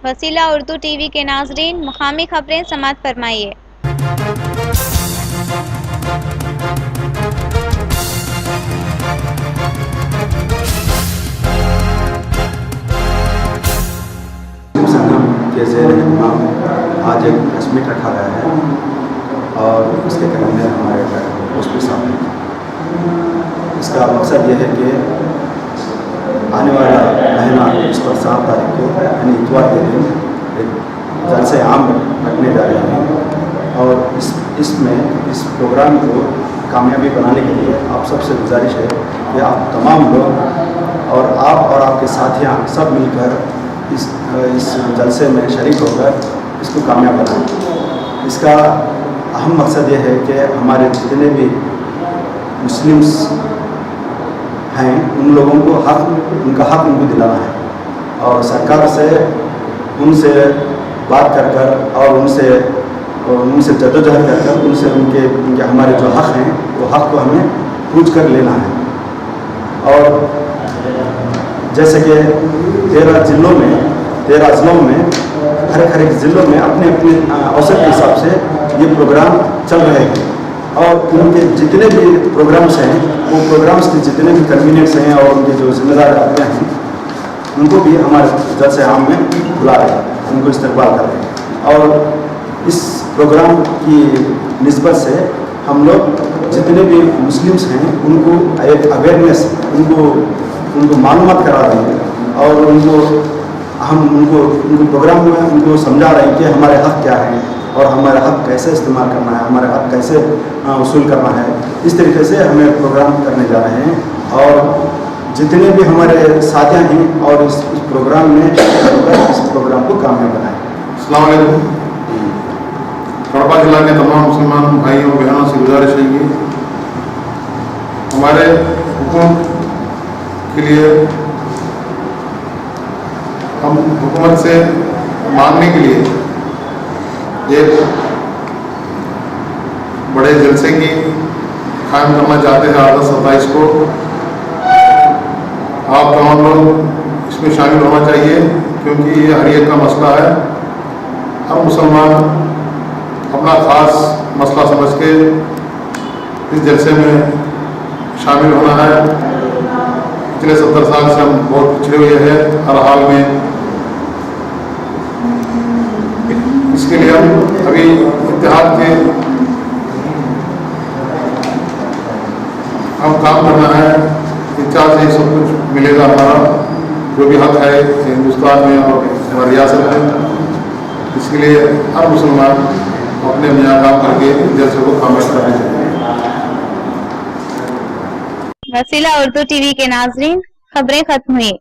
وسیلہ Urdu T V کے ناظرین، مقامی خبریں سماعت فرمائیے۔ کے زیر اہتمام آج ایک پریس میٹ رکھا گیا ہے اور اس کے کنوینر ہمارے اوسپی صاحب ہیں۔ اس کا مقصد یہ ہے کہ آنے والا مہینہ اس پر 7 تاریخ کو یعنی اتوار کے دن ایک جلسہ عام رکھنے جا رہے ہیں اور اس میں اس پروگرام کو کامیابی بنانے کے لیے آپ سب سے گزارش ہے کہ آپ تمام لوگ اور آپ کے ساتھیاں سب مل کر اس جلسے میں شریک ہو کر اس کو کامیاب بنائیں۔ اس کا اہم مقصد یہ ہے کہ ہمارے جتنے بھی مسلمس ہیں ان لوگوں کو ان کا حق ان کو دلانا ہے اور سرکار سے ان سے بات کر اور ان سے جدوجہد کر ان سے ان کے ہمارے جو حق ہیں وہ حق کو ہمیں پوچھ کر لینا ہے۔ اور جیسے کہ 13 ضلعوں میں ہر ایک ضلعوں میں اپنے اوسط کے حساب سے یہ پروگرام چل رہے ہیں اور ان کے جتنے بھی پروگرامس ہیں وہ پروگرامس کے جتنے بھی کنوینرس ہیں اور ان کے جو ذمہ دار رہتے ہیں ان کو بھی ہمارے جلسہ عام میں بلا رہے ہیں، ان کو استقبال کر رہے ہیں۔ اور اس پروگرام کی نسبت سے ہم لوگ جتنے بھی مسلمس ہیں ان کو ایک اویئرنیس ان کو معلومات کرا رہے ہیں اور ان کو پروگرام میں ان کو سمجھا رہے ہیں کہ ہمارے حق کیا ہیں اور ہمارا حق کیسے استعمال کرنا ہے، ہمارا حق کیسے وصول کرنا ہے۔ اس طریقے سے ہمیں پروگرام کرنے جا رہے ہیں اور جتنے بھی ہمارے ساتھیاں ہیں اور اس پروگرام میں اس پروگرام کو کامیاب بنائیں۔ السلام علیکم۔ کڑپا ضلع کے تمام مسلمان بھائیوں بہنوں سے گزارش ہے کہ ہمارے حکومت کے لیے ہم حکومت سے مانگنے کے لیے ایک بڑے جلسے کی قائم کرنا چاہتے ہیں 8-27 کو۔ آپ تمام لوگ اس میں شامل ہونا چاہیے کیونکہ یہ ہر ایک کا مسئلہ ہے۔ ہر مسلمان اپنا خاص مسئلہ سمجھ کے اس جلسے میں شامل ہونا ہے۔ پچھلے 70 سال سے ہم بہت پچھڑے ہوئے ہیں ہر حال میں، اس کے لیے ہم ابھی اتحاد کے ہم کام کرنا ہے۔ اتحاد سے سب کچھ ملے گا، ہمارا جو بھی حق ہے ہندوستان میں اور ہماری ریاست میں۔ اس کے لیے ہر مسلمان اپنے میاں کام کر کے جلسے کو کامیاب کرنے چاہیے۔ وسیلہ اردو ٹی وی کے ناظرین، خبریں ختم ہوئی۔